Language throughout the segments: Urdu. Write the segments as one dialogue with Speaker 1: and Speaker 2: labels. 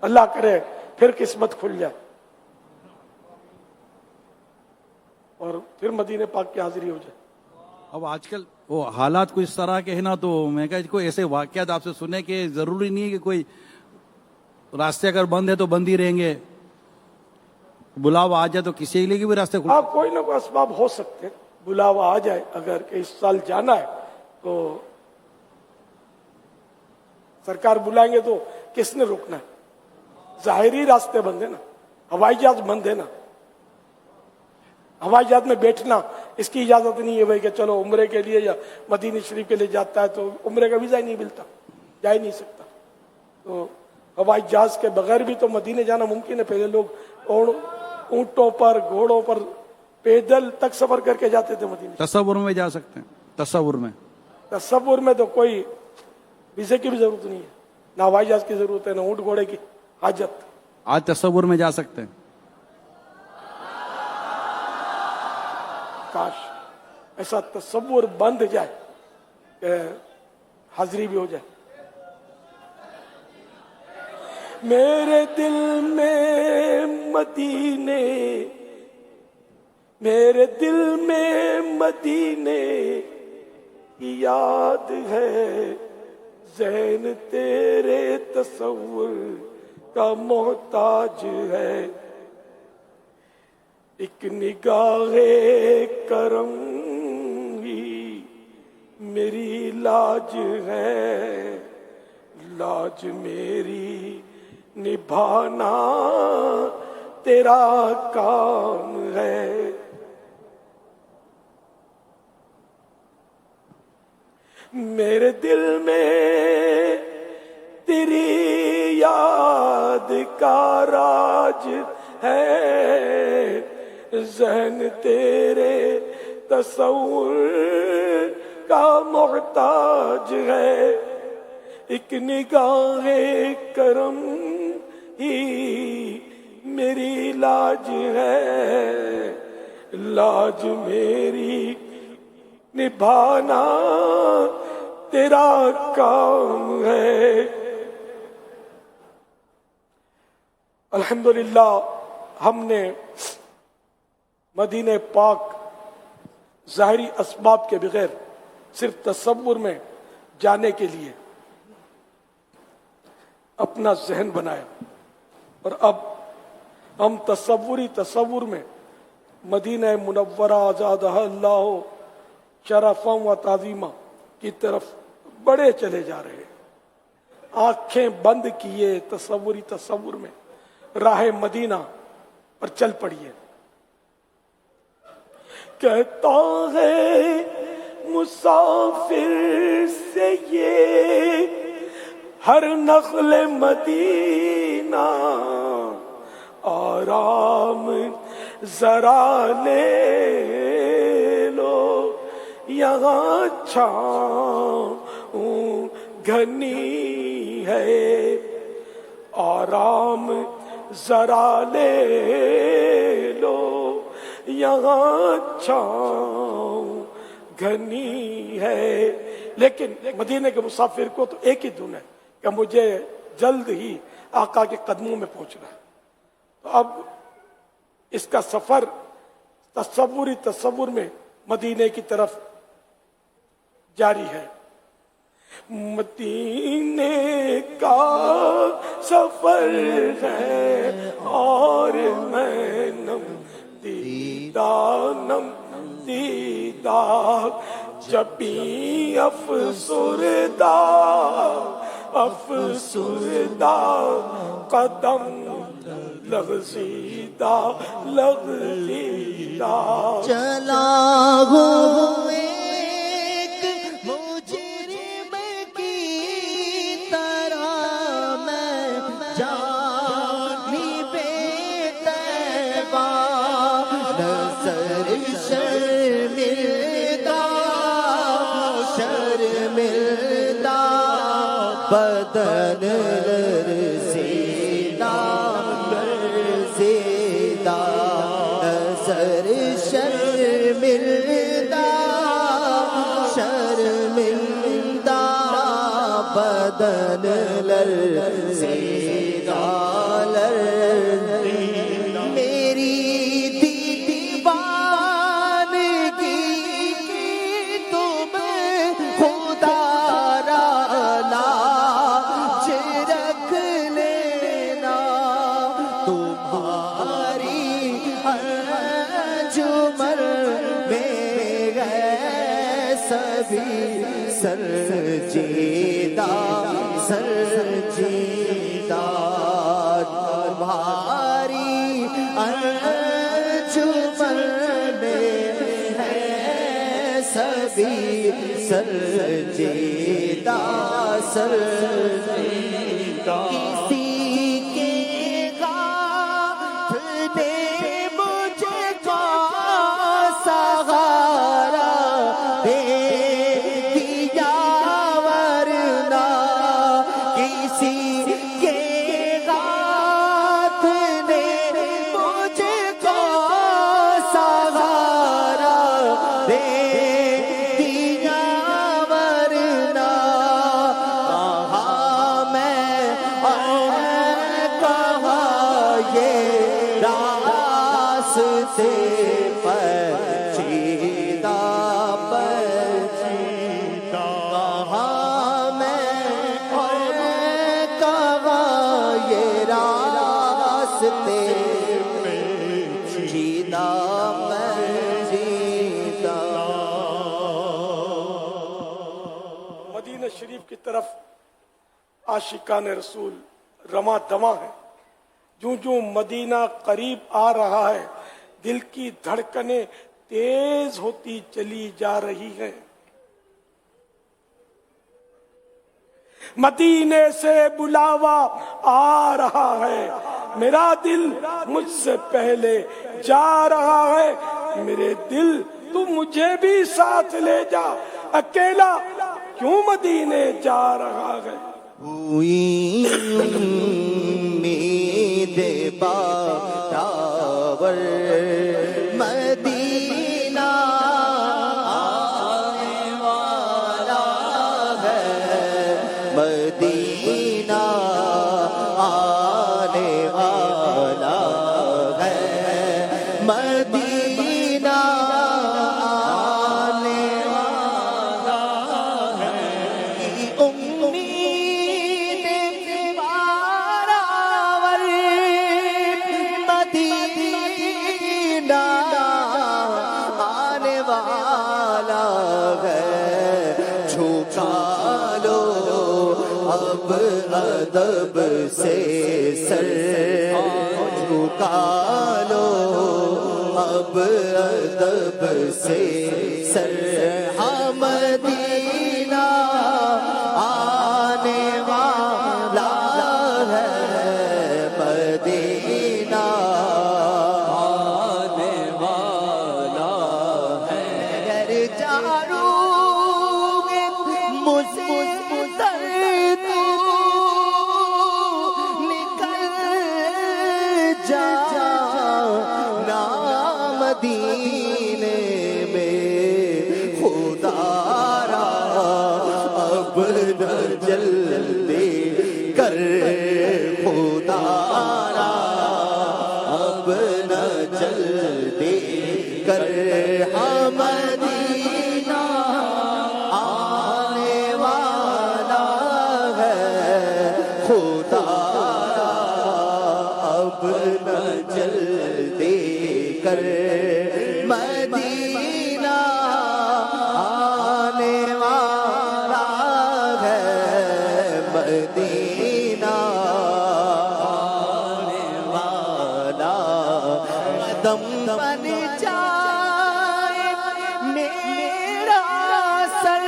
Speaker 1: اللہ کرے پھر قسمت کھل جائے اور پھر مدینہ پاک کی حاضری ہو جائے۔
Speaker 2: اب آج کل وہ حالات کچھ اس طرح کے ہیں نا، تو میں کہا کوئی ایسے واقعات آپ سے سنے کہ ضروری نہیں ہے کہ کوئی راستے اگر بند ہے تو بند ہی رہیں گے، بلاوا آ جائے تو کسی کے لیے بھی راستے
Speaker 1: ہاں کوئی نہ کوئی اسباب ہو سکتے ہیں، بلاوا آ جائے اگر کہ اس سال جانا ہے تو سرکار بلائیں گے تو کس نے روکنا ہے؟ ظاہری راستے بند ہے نا، ہوائی جہاز بند ہے نا، ہوائی جہاز میں بیٹھنا اس کی اجازت نہیں ہے بھائی کہ چلو عمرے کے لیے یا مدینہ شریف کے لیے جاتا ہے تو عمرے کا ویزا ہی نہیں ملتا، جا ہی نہیں سکتا۔ تو ہوائی جہاز کے بغیر بھی تو مدینہ جانا ممکن ہے۔ پہلے لوگ اونٹوں پر، گھوڑوں پر، پیدل تک سفر کر کے جاتے تھے مدینہ۔
Speaker 2: تصور میں جا سکتے ہیں،
Speaker 1: تصور میں تو کوئی ویزے کی بھی ضرورت نہیں ہے، نہ ہوائی جہاز کی ضرورت ہے، نہ اونٹ گھوڑے کی حاجت۔
Speaker 2: آج تصور میں جا سکتے ہیں۔
Speaker 1: کاش ایسا تصور بند جائے کہ حاضری بھی ہو جائے۔ میرے دل میں مدینے، میرے دل میں مدینے کی یاد ہے، ذہن تیرے تصور کا محتاج ہے، ایک نگاہ کرم ہی میری لاج ہے، لاج میری نبھانا تیرا کام ہے۔ میرے دل میں تیری یاد کا راج ہے، ذہن تیرے تصور کا محتاج ہے، ایک نگاہ کرم ہی میری لاج ہے، لاج میری نبھانا تیرا کام ہے۔ الحمدللہ ہم نے مدینہ پاک ظاہری اسباب کے بغیر صرف تصور میں جانے کے لیے اپنا ذہن بنایا، اور اب ہم تصور میں مدینہ منورہ زادہ اللہ شرفا و تعظیمہ کی طرف بڑے چلے جا رہے ہیں۔ آنکھیں بند کیے تصور میں راہ مدینہ پر چل پڑیے۔ کہتا ہے مسافر سے یہ ہر نخل مدینہ، آرام ذرا لے لو یہاں چھاؤں گھنی ہے، آرام ذرا لے لو یہاں چھاؤں گھنی ہے۔ لیکن مدینے کے مسافر کو تو ایک ہی دھن ہے کہ مجھے جلد ہی آقا کے قدموں میں پہنچنا ہے۔ تو اب اس کا سفر تصور میں مدینے کی طرف جاری ہے۔ مدینے کا سفر ہے اور میں نم دیدہ جبیں افسردہ قدم لغزیدہ
Speaker 3: چلا ہوں ایک مجرم کی طرح میں جانی بے تیبہ، نظر شرمندہ بدن لرزیدہ نظر شرمندہ بدن لرزیدہ سبھی سرجیدہ سرجیدہ تمہاری انجمن میں ہے سبھی سرجیدہ سرجیدہ کسی کے ہاتھ نے مجھے کو سہارا دے دیا ورنہ کسی کے ہاتھ نے مجھے کو سہارا دے دیا ورنہ کہاں میں اور کہاں یہ راستے پیچیدہ پیچیدہ کہاں میں اور کہاں یہ راستے پیچیدہ پیچیدہ
Speaker 1: مدینہ شریف کی طرف عاشقان رسول رواں دواں ہے. جو مدینہ قریب آ رہا ہے دل کی دھڑکنیں تیز ہوتی چلی جا رہی ہیں. مدینے سے بلاوا آ رہا ہے میرا دل مجھ سے پہلے جا رہا ہے. میرے دل تو مجھے بھی ساتھ لے جا اکیلا کیوں مدینے جا رہا ہے.
Speaker 3: ہوئی امید باداور مدینہ آنے والا ہے مدینہ آنے والا ہے مدینہ آنے والا ہے. امید باداور مدینہ آنے والا ہے. جھکا لو اب ادب سے سر جھکا لو اب ادب سے سر ہاں مدینہ آنے والا ہے مدینہ آنے والا ہے. اگر چاروں مسدر تو نکل جا نام مدینے میں خدا را اب نہ جلدی کر خدا را اب نہ جلدی کر ہاں مدینہ آنے والا ہے خدا را اب نہ جلدی کر مدینہ آنے والا ہے مدینہ آنے والا قدم بن جائے میرا سر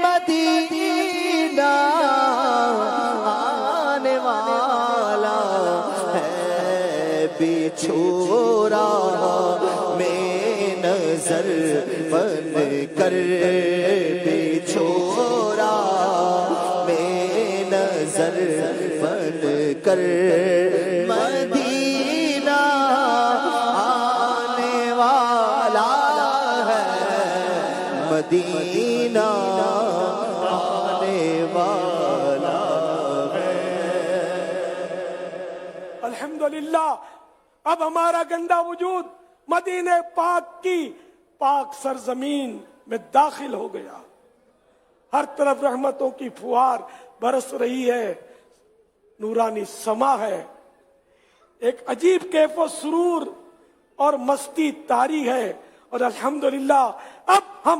Speaker 3: مدینہ آنے والا ہے. بچھورا میں نظر بن کر بچھورا میں نظر بن کر مدینہ آنے والا ہے مدینہ آنے والا ہے.
Speaker 1: الحمدللہ اب ہمارا گندا وجود مدینہ پاک کی پاک سرزمین میں داخل ہو گیا. ہر طرف رحمتوں کی فوار برس رہی ہے. نورانی سما ہے. ایک عجیب کیف و سرور اور مستی طاری ہے. اور الحمدللہ اب ہم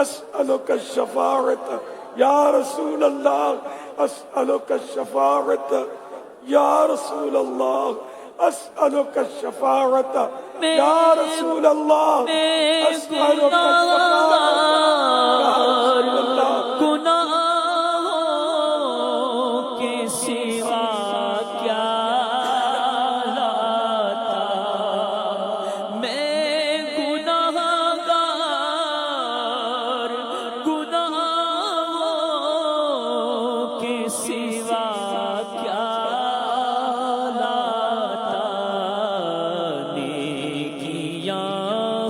Speaker 1: اسألک الشفاعت یا رسول اللہ، اسألک الشفاعت یا رسول اللہ، اسألک الشفاعت یا رسول اللہ، اسألک الشفاعت یا رسول اللہ۔
Speaker 4: گناہوں کے سوا کیا لاتا میں، گناہگار گناہوں کے سوا کیا لاتا، نیکیاں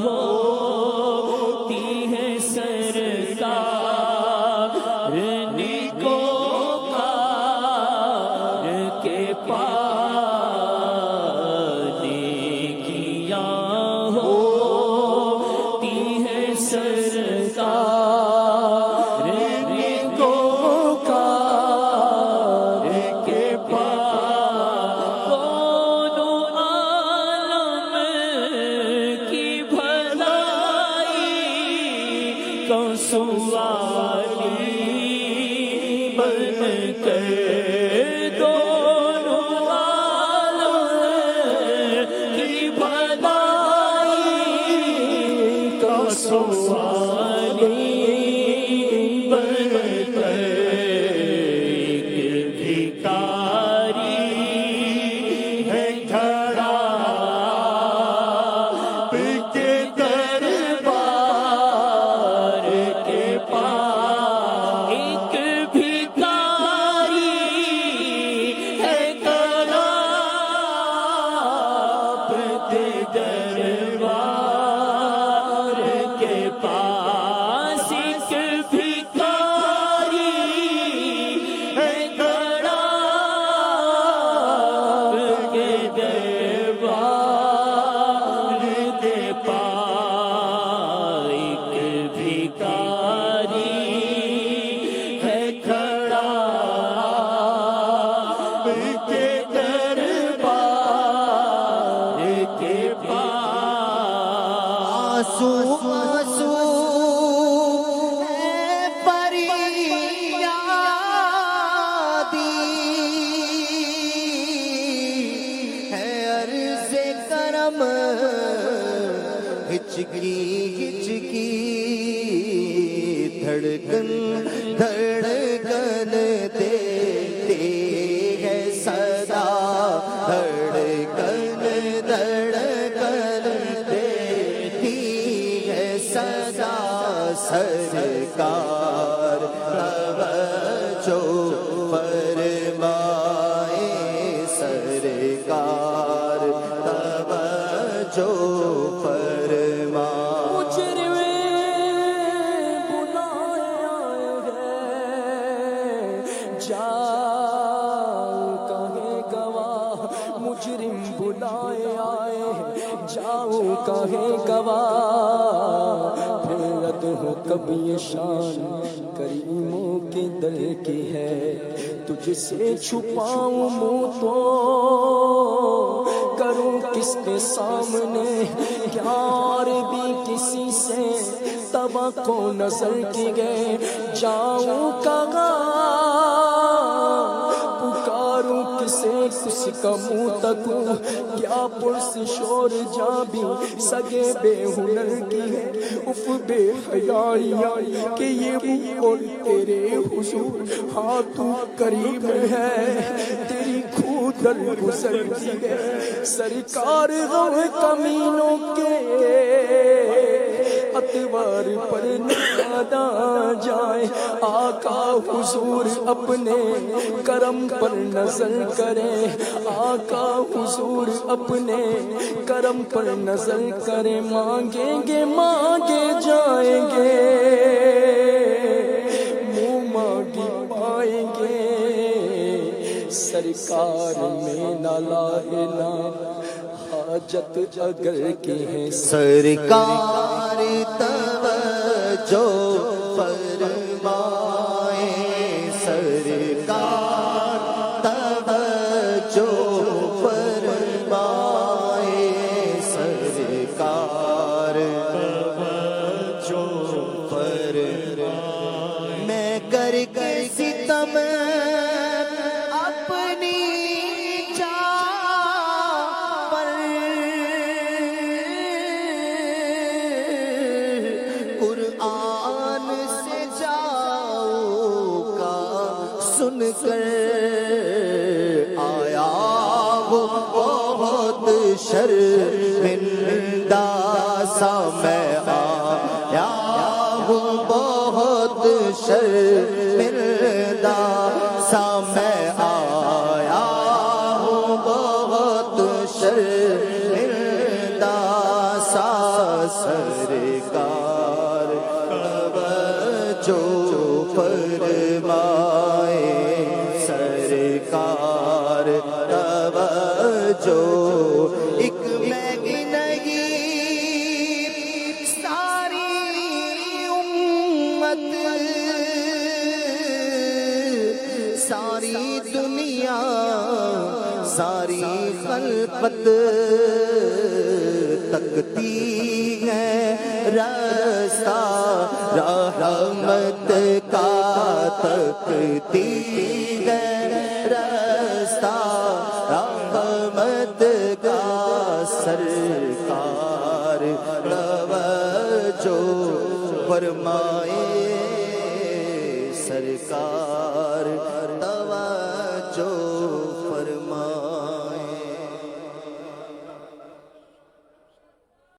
Speaker 4: ہوتی ہیں سرکار نیکوکار کے پاس، نیکیاں ہوتی ہیں سرکار نیکوکار کے پاس، دونوں عالم کی بھلائی کو سوالی بن کر، دونوں عالم کی بھلائی کو سوالی بن کر، ایک بھکاری ہے کھڑا آپ کے دربار کے پاس، ایک بھکاری ہے کھڑا آپ کے دربار کے پاس، ایک بھکاری ہے کھڑا آپ کے دربار کے پاس، ایک بھکاری ہے کھڑا آپ کے دربار کے پاس،
Speaker 3: آنسو آنسو ہے فریادی، ہے عرض کرم ہچکی ہچکی، دھڑکن دھڑکن دیتی ہے صدا، دھڑکن دھڑکن دیتی ہے صدا، سرکار توجہ فرمائے، سرکار توجہ فرمائے۔
Speaker 4: مجرم بلایا ہے، جاؤ کہے گواہ، مجرم بلایا ہے، جاؤ کہے گواہ، پھر رد ہو کب یہ شان کریموں کے در کی ہے، تجھ سے چھپاؤں منہ تو کروں کس کے سامنے، کیا اور بھی کسی سے توقع نظر کی گئے، جاؤں کہاں پکاروں کسے، کس کا منہ تکوں، کیا پرس شور جا بھی سگے بے ہنر کی ہے، اف بے حیائی کہ یہ اور تیرے حضور، ہاں تو قریب ہے، تیری کھو در گزرتی ہے، سرکار غم کمینوں کے اتوار پر نادا جائے، آقا حضور اپنے کرم پر نظر کرے، آقا حضور اپنے کرم پر نظر کرے، مانگیں گے مانگے جائیں گے، منہ مانگی پائیں گے، سرکار میں نہ لائے نہ حاجت اگر کی ہے،
Speaker 3: سرکار توجہ فرمائے، سرکار توجہ فرمائے، سرکار توجہ فرمائے۔ کر آیا وہ بہت شرمندہ سا میں آیا ہوں بہت شرمندہ سا میں آیا ہوں بہت شرمندہ سا سرکار توجہ فرمائے سرکار توجہ ایک میں نہیں ساری امت ساری دنیا ساری خلقت تکتی ہے راستہ رحمت کا تکتی ہے راستہ رحمت کا سرکار توجہ فرمائے سرکار